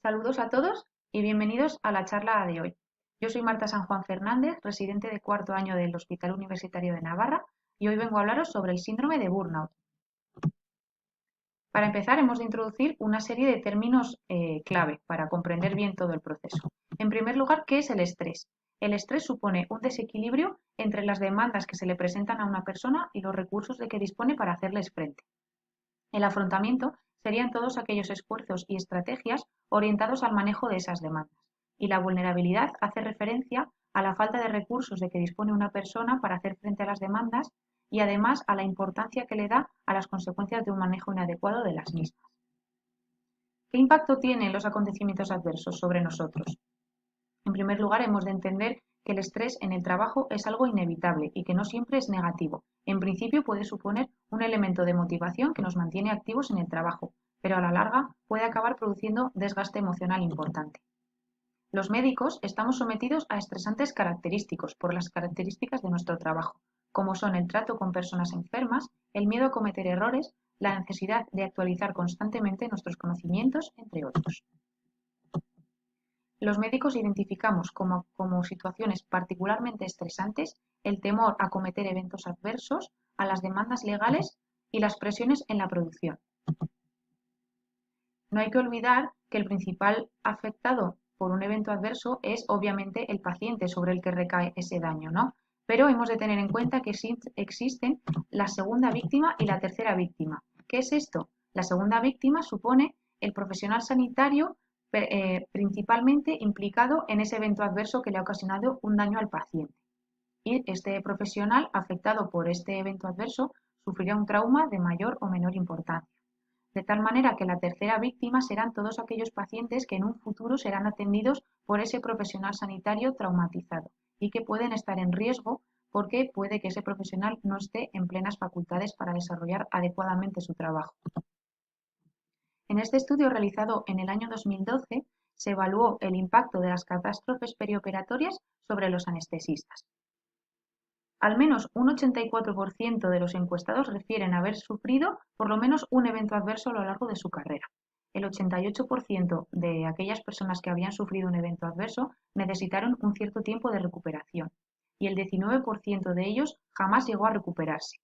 Saludos a todos y bienvenidos a la charla de hoy. Yo soy Marta San Juan Fernández, residente de cuarto año del Hospital Universitario de Navarra, y hoy vengo a hablaros sobre el síndrome de burnout. Para empezar, hemos de introducir una serie de términos clave para comprender bien todo el proceso. En primer lugar, ¿qué es el estrés? El estrés supone un desequilibrio entre las demandas que se le presentan a una persona y los recursos de que dispone para hacerles frente. El afrontamiento serían todos aquellos esfuerzos y estrategias orientados al manejo de esas demandas, y la vulnerabilidad hace referencia a la falta de recursos de que dispone una persona para hacer frente a las demandas y además a la importancia que le da a las consecuencias de un manejo inadecuado de las mismas. ¿Qué impacto tienen los acontecimientos adversos sobre nosotros? En primer lugar, hemos de entender que el estrés en el trabajo es algo inevitable y que no siempre es negativo. En principio puede suponer un elemento de motivación que nos mantiene activos en el trabajo, pero a la larga puede acabar produciendo desgaste emocional importante. Los médicos estamos sometidos a estresantes característicos por las características de nuestro trabajo, como son el trato con personas enfermas, el miedo a cometer errores, la necesidad de actualizar constantemente nuestros conocimientos, entre otros. Los médicos identificamos como situaciones particularmente estresantes el temor a cometer eventos adversos, a las demandas legales y las presiones en la producción. No hay que olvidar que el principal afectado por un evento adverso es obviamente el paciente sobre el que recae ese daño, ¿no? Pero hemos de tener en cuenta que existen la segunda víctima y la tercera víctima. ¿Qué es esto? La segunda víctima supone el profesional sanitario principalmente implicado en ese evento adverso que le ha ocasionado un daño al paciente. Y este profesional afectado por este evento adverso sufrirá un trauma de mayor o menor importancia. De tal manera que la tercera víctima serán todos aquellos pacientes que en un futuro serán atendidos por ese profesional sanitario traumatizado y que pueden estar en riesgo porque puede que ese profesional no esté en plenas facultades para desarrollar adecuadamente su trabajo. En este estudio realizado en el año 2012 se evaluó el impacto de las catástrofes perioperatorias sobre los anestesistas. Al menos un 84% de los encuestados refieren haber sufrido por lo menos un evento adverso a lo largo de su carrera. El 88% de aquellas personas que habían sufrido un evento adverso necesitaron un cierto tiempo de recuperación y el 19% de ellos jamás llegó a recuperarse.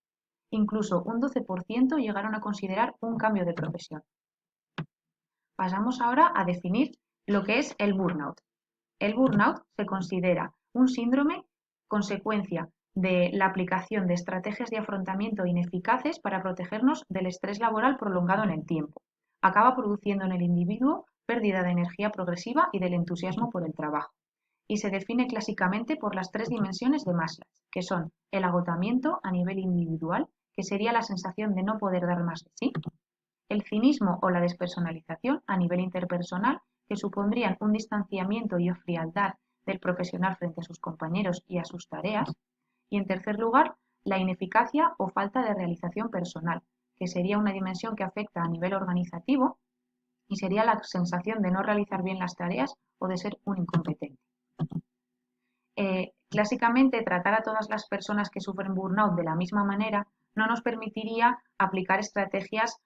Incluso un 12% llegaron a considerar un cambio de profesión. Pasamos ahora a definir lo que es el burnout. El burnout se considera un síndrome consecuencia de la aplicación de estrategias de afrontamiento ineficaces para protegernos del estrés laboral prolongado en el tiempo. Acaba produciendo en el individuo pérdida de energía progresiva y del entusiasmo por el trabajo. Y se define clásicamente por las tres dimensiones de Maslow, que son el agotamiento a nivel individual, que sería la sensación de no poder dar más de sí, el cinismo o la despersonalización a nivel interpersonal, que supondrían un distanciamiento y frialdad del profesional frente a sus compañeros y a sus tareas, y en tercer lugar, la ineficacia o falta de realización personal, que sería una dimensión que afecta a nivel organizativo y sería la sensación de no realizar bien las tareas o de ser un incompetente. Clásicamente, tratar a todas las personas que sufren burnout de la misma manera no nos permitiría aplicar estrategias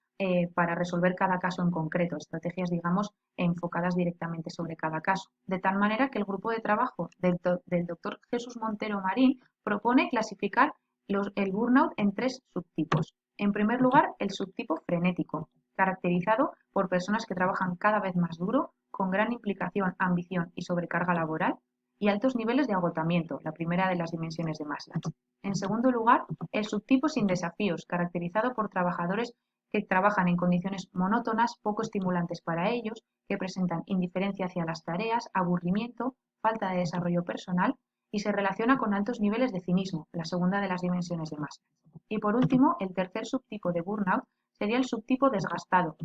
para resolver cada caso en concreto, estrategias, digamos, enfocadas directamente sobre cada caso. De tal manera que el grupo de trabajo del doctor Jesús Montero Marín propone clasificar el burnout en tres subtipos. En primer lugar, el subtipo frenético, caracterizado por personas que trabajan cada vez más duro, con gran implicación, ambición y sobrecarga laboral, y altos niveles de agotamiento, la primera de las dimensiones de Maslow. En segundo lugar, el subtipo sin desafíos, caracterizado por trabajadores que trabajan en condiciones monótonas, poco estimulantes para ellos, que presentan indiferencia hacia las tareas, aburrimiento, falta de desarrollo personal y se relaciona con altos niveles de cinismo, la segunda de las dimensiones de Maslow. Y por último, el tercer subtipo de burnout sería el subtipo desgastado,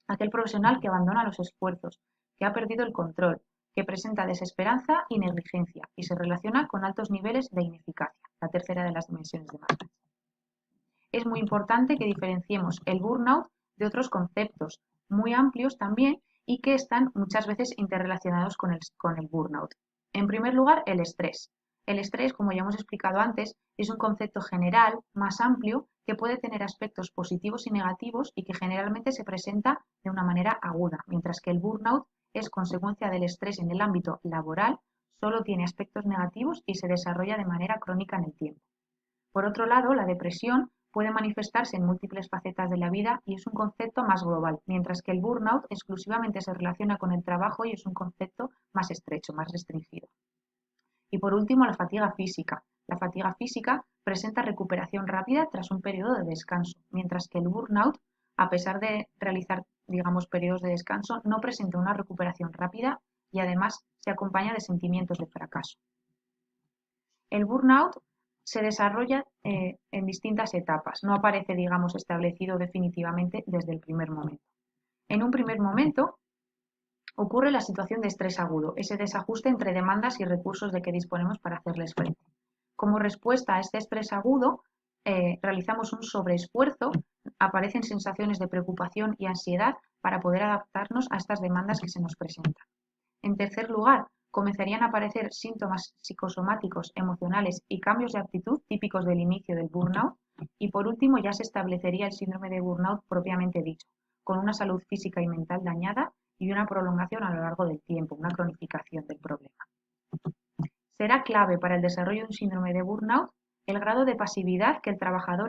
aquel profesional que abandona los esfuerzos, que ha perdido el control, que presenta desesperanza y negligencia y se relaciona con altos niveles de ineficacia, la tercera de las dimensiones de Maslow. Es muy importante que diferenciemos el burnout de otros conceptos muy amplios también y que están muchas veces interrelacionados con el burnout. En primer lugar, el estrés. El estrés, como ya hemos explicado antes, es un concepto general, más amplio, que puede tener aspectos positivos y negativos y que generalmente se presenta de una manera aguda, mientras que el burnout es consecuencia del estrés en el ámbito laboral, solo tiene aspectos negativos y se desarrolla de manera crónica en el tiempo. Por otro lado, la depresión puede manifestarse en múltiples facetas de la vida y es un concepto más global, mientras que el burnout exclusivamente se relaciona con el trabajo y es un concepto más estrecho, más restringido. Y por último, la fatiga física. La fatiga física presenta recuperación rápida tras un periodo de descanso, mientras que el burnout, a pesar de realizar, digamos, periodos de descanso, no presenta una recuperación rápida y además se acompaña de sentimientos de fracaso. El burnout se desarrolla en distintas etapas, no aparece, digamos, establecido definitivamente desde el primer momento. En un primer momento ocurre la situación de estrés agudo, ese desajuste entre demandas y recursos de que disponemos para hacerles frente. Como respuesta a este estrés agudo, realizamos un sobreesfuerzo, aparecen sensaciones de preocupación y ansiedad para poder adaptarnos a estas demandas que se nos presentan. En tercer lugar, comenzarían a aparecer síntomas psicosomáticos, emocionales y cambios de actitud típicos del inicio del burnout. Y por último, ya se establecería el síndrome de burnout propiamente dicho, con una salud física y mental dañada y una prolongación a lo largo del tiempo, una cronificación del problema. Será clave para el desarrollo de un síndrome de burnout el grado de pasividad que el trabajador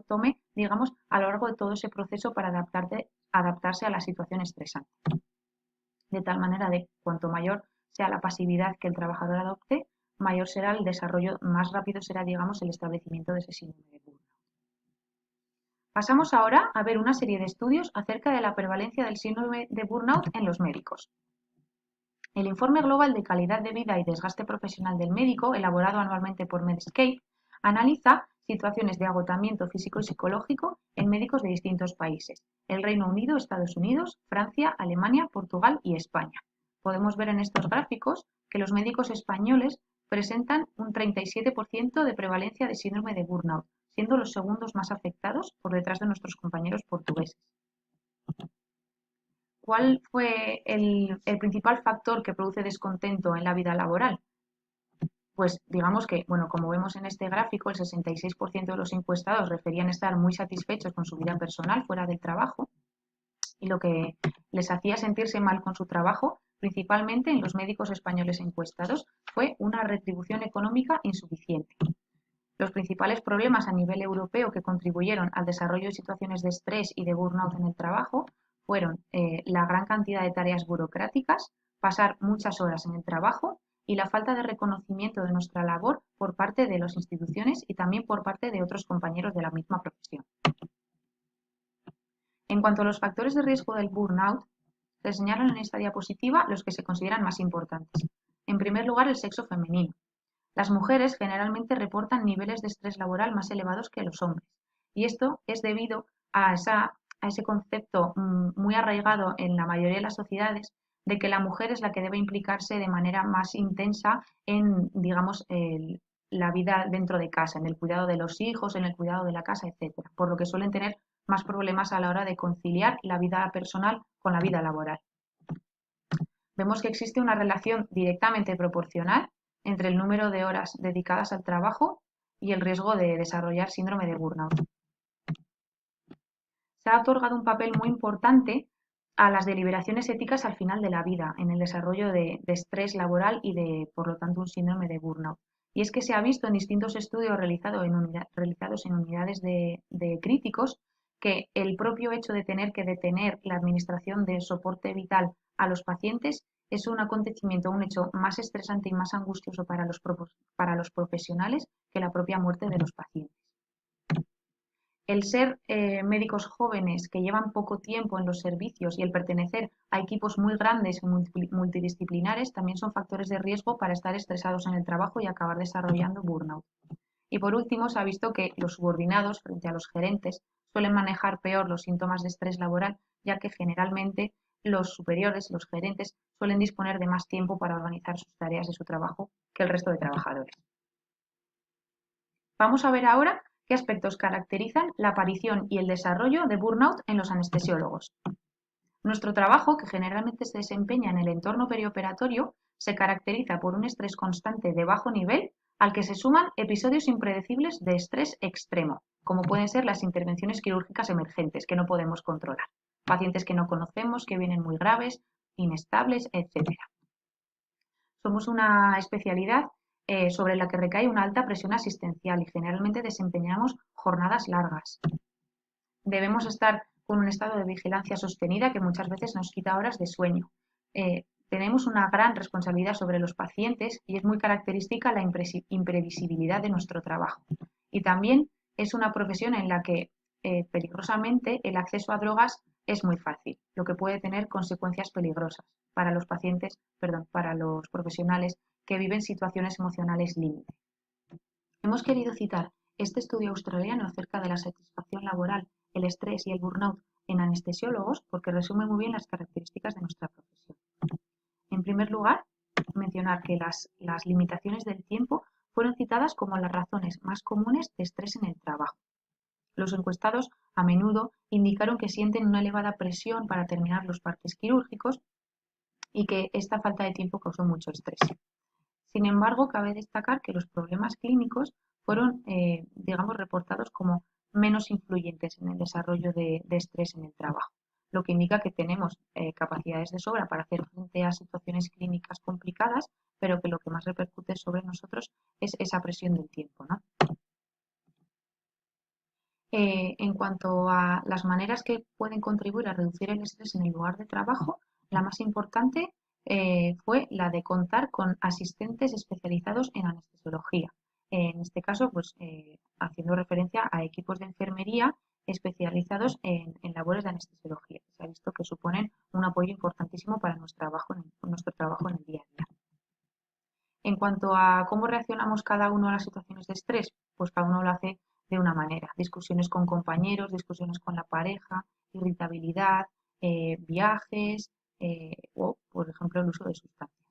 tome, digamos, a lo largo de todo ese proceso para adaptarse a la situación estresante. De tal manera de cuanto mayor sea la pasividad que el trabajador adopte, mayor será el desarrollo, más rápido será, digamos, el establecimiento de ese síndrome de burnout. Pasamos ahora a ver una serie de estudios acerca de la prevalencia del síndrome de burnout en los médicos. El Informe Global de Calidad de Vida y Desgaste Profesional del Médico, elaborado anualmente por Medscape, analiza situaciones de agotamiento físico y psicológico en médicos de distintos países: el Reino Unido, Estados Unidos, Francia, Alemania, Portugal y España. Podemos ver en estos gráficos que los médicos españoles presentan un 37% de prevalencia de síndrome de burnout, siendo los segundos más afectados por detrás de nuestros compañeros portugueses. ¿Cuál fue el principal factor que produce descontento en la vida laboral? Pues digamos que, bueno, como vemos en este gráfico, el 66% de los encuestados referían estar muy satisfechos con su vida personal fuera del trabajo, y lo que les hacía sentirse mal con su trabajo, principalmente en los médicos españoles encuestados, fue una retribución económica insuficiente. Los principales problemas a nivel europeo que contribuyeron al desarrollo de situaciones de estrés y de burnout en el trabajo fueron la gran cantidad de tareas burocráticas, pasar muchas horas en el trabajo y la falta de reconocimiento de nuestra labor por parte de las instituciones y también por parte de otros compañeros de la misma profesión. En cuanto a los factores de riesgo del burnout, se señalan en esta diapositiva los que se consideran más importantes. En primer lugar, el sexo femenino. Las mujeres generalmente reportan niveles de estrés laboral más elevados que los hombres, y esto es debido a ese concepto muy arraigado en la mayoría de las sociedades de que la mujer es la que debe implicarse de manera más intensa en, digamos, la vida dentro de casa, en el cuidado de los hijos, en el cuidado de la casa, etcétera, por lo que suelen tener más problemas a la hora de conciliar la vida personal con la vida laboral. Vemos que existe una relación directamente proporcional entre el número de horas dedicadas al trabajo y el riesgo de desarrollar síndrome de burnout. Se ha otorgado un papel muy importante a las deliberaciones éticas al final de la vida, en el desarrollo de estrés laboral y de, por lo tanto, un síndrome de burnout. Y es que se ha visto en distintos estudios realizados en unidades de críticos que el propio hecho de tener que detener la administración de soporte vital a los pacientes es un acontecimiento, un hecho más estresante y más angustioso para los profesionales que la propia muerte de los pacientes. El ser médicos jóvenes que llevan poco tiempo en los servicios y el pertenecer a equipos muy grandes y multidisciplinares también son factores de riesgo para estar estresados en el trabajo y acabar desarrollando burnout. Y por último, se ha visto que los subordinados frente a los gerentes suelen manejar peor los síntomas de estrés laboral, ya que generalmente los superiores, los gerentes, suelen disponer de más tiempo para organizar sus tareas y su trabajo que el resto de trabajadores. Vamos a ver ahora qué aspectos caracterizan la aparición y el desarrollo de burnout en los anestesiólogos. Nuestro trabajo, que generalmente se desempeña en el entorno perioperatorio, se caracteriza por un estrés constante de bajo nivel al que se suman episodios impredecibles de estrés extremo, como pueden ser las intervenciones quirúrgicas emergentes que no podemos controlar. pacientes que no conocemos, que vienen muy graves, inestables, etcétera. Somos una especialidad sobre la que recae una alta presión asistencial y generalmente desempeñamos jornadas largas. Debemos estar con un estado de vigilancia sostenida que muchas veces nos quita horas de sueño. Tenemos una gran responsabilidad sobre los pacientes y es muy característica la imprevisibilidad de nuestro trabajo. Y también es una profesión en la que peligrosamente el acceso a drogas es muy fácil, lo que puede tener consecuencias peligrosas para los pacientes, perdón, para los profesionales que viven situaciones emocionales límite. Hemos querido citar este estudio australiano acerca de la satisfacción laboral, el estrés y el burnout en anestesiólogos porque resume muy bien las características de nuestra profesión. En primer lugar, mencionar que las limitaciones del tiempo fueron citadas como las razones más comunes de estrés en el trabajo. Los encuestados a menudo indicaron que sienten una elevada presión para terminar los partes quirúrgicos y que esta falta de tiempo causó mucho estrés. Sin embargo, cabe destacar que los problemas clínicos fueron, digamos, reportados como menos influyentes en el desarrollo de estrés en el trabajo, lo que indica que tenemos capacidades de sobra para hacer frente a situaciones clínicas complicadas, pero que lo que más repercute sobre nosotros es esa presión del tiempo, ¿no? En cuanto a las maneras que pueden contribuir a reducir el estrés en el lugar de trabajo, la más importante fue la de contar con asistentes especializados en anestesiología. En este caso, pues haciendo referencia a equipos de enfermería especializados en labores de anestesiología. Se ha visto que suponen un apoyo importantísimo para nuestro trabajo en el día a día. En cuanto a cómo reaccionamos cada uno a las situaciones de estrés, pues cada uno lo hace de una manera. Discusiones con compañeros, discusiones con la pareja, irritabilidad, viajes o, por ejemplo, el uso de sustancias.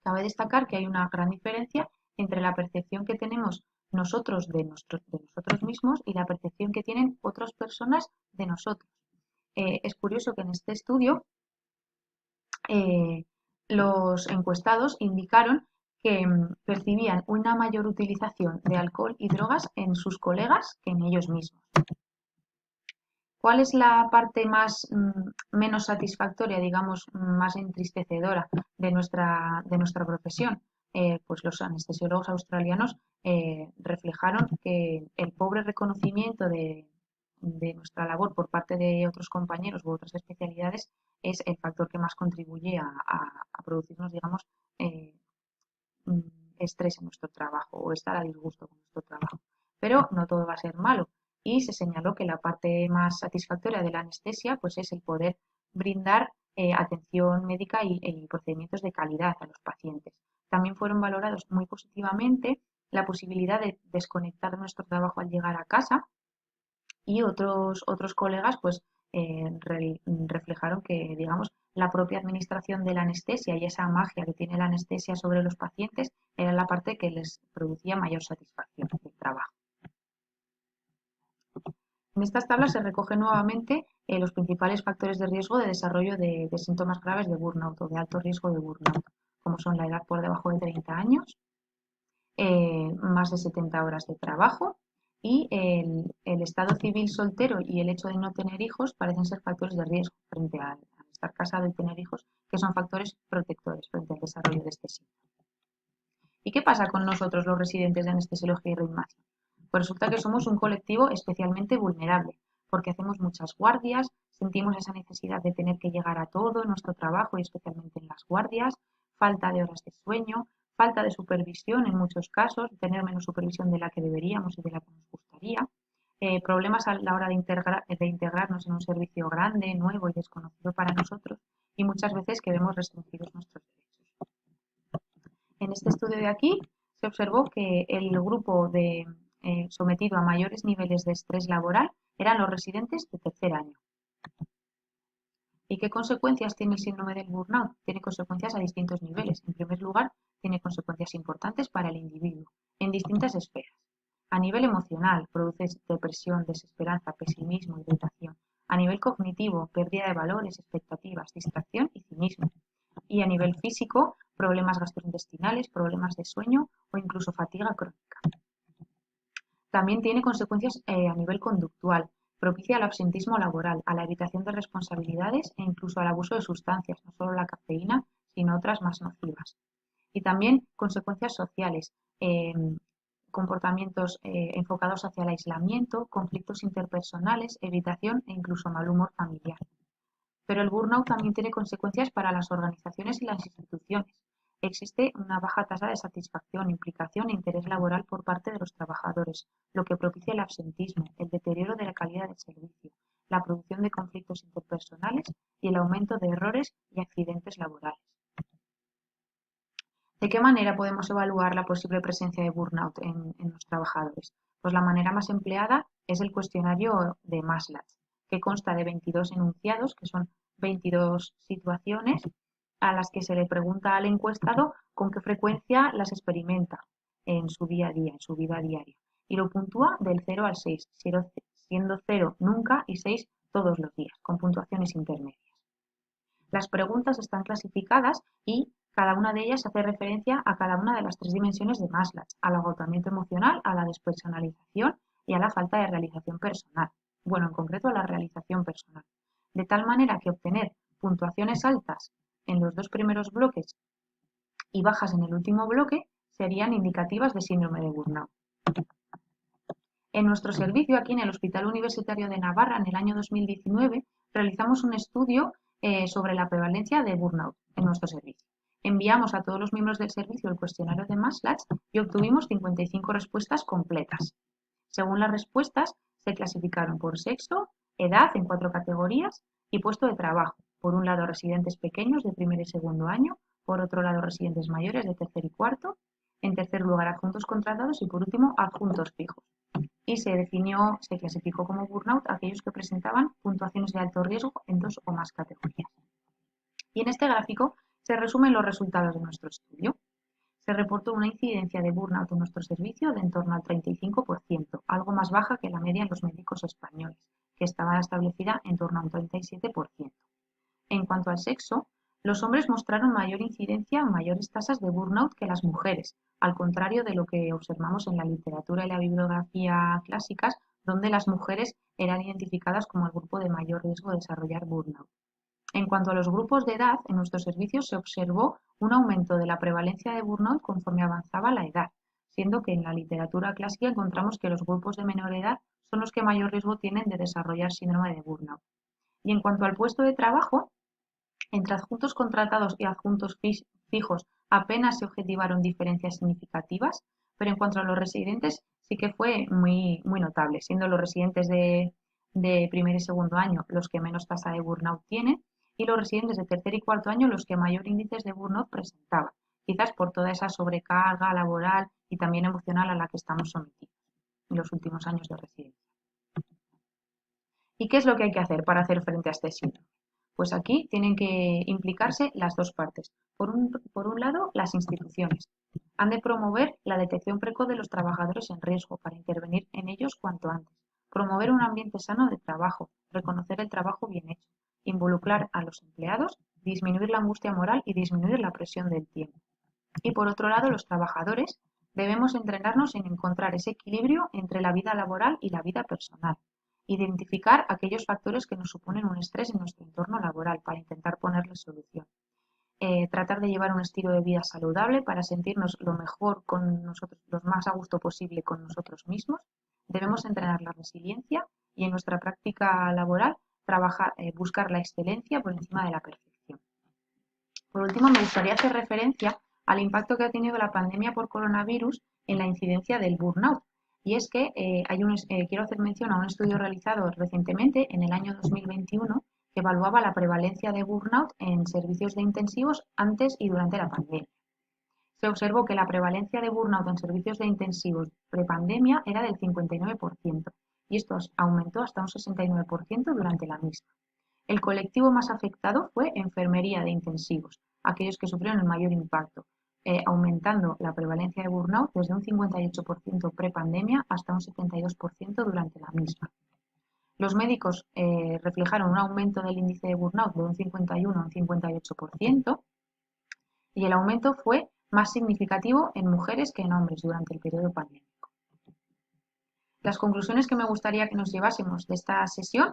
Cabe destacar que hay una gran diferencia entre la percepción que tenemos nosotros de nosotros mismos y la percepción que tienen otras personas de nosotros. Es curioso que en este estudio los encuestados indicaron que percibían una mayor utilización de alcohol y drogas en sus colegas que en ellos mismos. ¿Cuál es la parte menos satisfactoria, digamos, más entristecedora de nuestra profesión? Pues los anestesiólogos australianos reflejaron que el pobre reconocimiento de nuestra labor por parte de otros compañeros u otras especialidades es el factor que más contribuye a producirnos, digamos, eh, estrés en nuestro trabajo o estar a disgusto con nuestro trabajo. Pero no todo va a ser malo y se señaló que la parte más satisfactoria de la anestesia pues es el poder brindar atención médica y procedimientos de calidad a los pacientes. También fueron valorados muy positivamente la posibilidad de desconectar de nuestro trabajo al llegar a casa y otros colegas pues reflejaron que, digamos, la propia administración de la anestesia y esa magia que tiene la anestesia sobre los pacientes era la parte que les producía mayor satisfacción del trabajo. En estas tablas se recogen nuevamente los principales factores de riesgo de desarrollo de síntomas graves de burnout o de alto riesgo de burnout, como son la edad por debajo de 30 años, más de 70 horas de trabajo y el estado civil soltero y el hecho de no tener hijos parecen ser factores de riesgo frente a estar casado y tener hijos, que son factores protectores frente al desarrollo de este síndrome. ¿Y qué pasa con nosotros los residentes de anestesiología y reanimación? Pues resulta que somos un colectivo especialmente vulnerable, porque hacemos muchas guardias, sentimos esa necesidad de tener que llegar a todo en nuestro trabajo y especialmente en las guardias, falta de horas de sueño, falta de supervisión en muchos casos, tener menos supervisión de la que deberíamos y de la que nos gustaría, problemas a la hora de integrarnos en un servicio grande, nuevo y desconocido para nosotros y muchas veces que vemos restringidos nuestros derechos. En este estudio de aquí se observó que el grupo sometido a mayores niveles de estrés laboral eran los residentes de tercer año. ¿Y qué consecuencias tiene el síndrome del burnout? Tiene consecuencias a distintos niveles. En primer lugar, tiene consecuencias importantes para el individuo, en distintas esferas. A nivel emocional, produce depresión, desesperanza, pesimismo, irritación. A nivel cognitivo, pérdida de valores, expectativas, distracción y cinismo. Y a nivel físico, problemas gastrointestinales, problemas de sueño o incluso fatiga crónica. También tiene consecuencias a nivel conductual, Propicia el absentismo laboral, a la evitación de responsabilidades e incluso al abuso de sustancias, no solo la cafeína, sino otras más nocivas. Y también consecuencias sociales, comportamientos enfocados hacia el aislamiento, conflictos interpersonales, evitación e incluso mal humor familiar. Pero el burnout también tiene consecuencias para las organizaciones y las instituciones. Existe una baja tasa de satisfacción, implicación e interés laboral por parte de los trabajadores, lo que propicia el absentismo, el deterioro de la calidad del servicio, la producción de conflictos interpersonales y el aumento de errores y accidentes laborales. ¿De qué manera podemos evaluar la posible presencia de burnout en los trabajadores? Pues la manera más empleada es el cuestionario de Maslow, que consta de 22 enunciados, que son 22 situaciones a las que se le pregunta al encuestado con qué frecuencia las experimenta en su día a día, en su vida diaria. Y lo puntúa del 0 al 6, siendo 0 nunca y 6 todos los días, con puntuaciones intermedias. Las preguntas están clasificadas y cada una de ellas hace referencia a cada una de las 3 dimensiones de Maslow, al agotamiento emocional, a la despersonalización y a la falta de realización personal. Bueno, en concreto a la realización personal. De tal manera que obtener puntuaciones altas en los 2 primeros bloques y bajas en el último bloque serían indicativas de síndrome de burnout. En nuestro servicio aquí en el Hospital Universitario de Navarra, en el año 2019, realizamos un estudio sobre la prevalencia de burnout en nuestro servicio. Enviamos a todos los miembros del servicio el cuestionario de Maslow y obtuvimos 55 respuestas completas. Según las respuestas, se clasificaron por sexo, edad en 4 categorías y puesto de trabajo. Por un lado, residentes pequeños de primer y segundo año, por otro lado, residentes mayores de tercer y cuarto, en tercer lugar, adjuntos contratados y por último, adjuntos fijos. Y se clasificó como burnout aquellos que presentaban puntuaciones de alto riesgo en 2 o más categorías. Y en este gráfico se resumen los resultados de nuestro estudio. Se reportó una incidencia de burnout en nuestro servicio de en torno al 35%, algo más baja que la media en los médicos españoles, que estaba establecida en torno a un 37%. En cuanto al sexo, los hombres mostraron mayor incidencia o mayores tasas de burnout que las mujeres, al contrario de lo que observamos en la literatura y la bibliografía clásicas, donde las mujeres eran identificadas como el grupo de mayor riesgo de desarrollar burnout. En cuanto a los grupos de edad, en nuestros servicios se observó un aumento de la prevalencia de burnout conforme avanzaba la edad, siendo que en la literatura clásica encontramos que los grupos de menor edad son los que mayor riesgo tienen de desarrollar síndrome de burnout. Y en cuanto al puesto de trabajo, entre adjuntos contratados y adjuntos fijos apenas se objetivaron diferencias significativas, pero en cuanto a los residentes sí que fue muy notable, siendo los residentes de primer y segundo año los que menos tasa de burnout tienen y los residentes de tercer y cuarto año los que mayor índices de burnout presentaban, quizás por toda esa sobrecarga laboral y también emocional a la que estamos sometidos en los últimos años de residencia. ¿Y qué es lo que hay que hacer para hacer frente a este síndrome? Pues aquí tienen que implicarse las dos partes. Por un lado, las instituciones. Han de promover la detección precoz de los trabajadores en riesgo para intervenir en ellos cuanto antes. Promover un ambiente sano de trabajo, reconocer el trabajo bien hecho, involucrar a los empleados, disminuir la angustia moral y disminuir la presión del tiempo. Y por otro lado, los trabajadores debemos entrenarnos en encontrar ese equilibrio entre la vida laboral y la vida personal. Identificar aquellos factores que nos suponen un estrés en nuestro entorno laboral para intentar ponerle solución. Tratar de llevar un estilo de vida saludable para sentirnos lo mejor con nosotros, lo más a gusto posible con nosotros mismos. Debemos entrenar la resiliencia y en nuestra práctica laboral buscar la excelencia por encima de la perfección. Por último, me gustaría hacer referencia al impacto que ha tenido la pandemia por coronavirus en la incidencia del burnout. Y es que quiero hacer mención a un estudio realizado recientemente, en el año 2021, que evaluaba la prevalencia de burnout en servicios de intensivos antes y durante la pandemia. Se observó que la prevalencia de burnout en servicios de intensivos prepandemia era del 59% y esto aumentó hasta un 69% durante la misma. El colectivo más afectado fue enfermería de intensivos, aquellos que sufrieron el mayor impacto, aumentando la prevalencia de burnout desde un 58% prepandemia hasta un 72% durante la misma. Los médicos reflejaron un aumento del índice de burnout de un 51 a un 58% y el aumento fue más significativo en mujeres que en hombres durante el periodo pandémico. Las conclusiones que me gustaría que nos llevásemos de esta sesión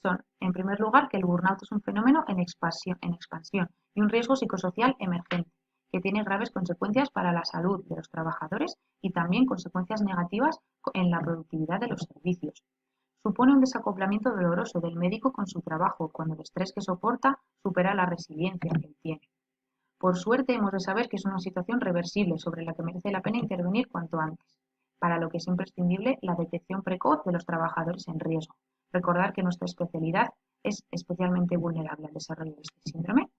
son, en primer lugar, que el burnout es un fenómeno en expansión y un riesgo psicosocial emergente, que tiene graves consecuencias para la salud de los trabajadores y también consecuencias negativas en la productividad de los servicios. Supone un desacoplamiento doloroso del médico con su trabajo cuando el estrés que soporta supera la resiliencia que él tiene. Por suerte, hemos de saber que es una situación reversible sobre la que merece la pena intervenir cuanto antes, para lo que es imprescindible la detección precoz de los trabajadores en riesgo. Recordar que nuestra especialidad es especialmente vulnerable al desarrollo de este síndrome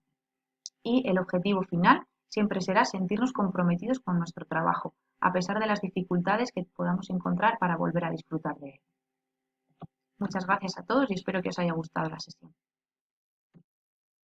y el objetivo final siempre será sentirnos comprometidos con nuestro trabajo, a pesar de las dificultades que podamos encontrar para volver a disfrutar de él. Muchas gracias a todos y espero que os haya gustado la sesión.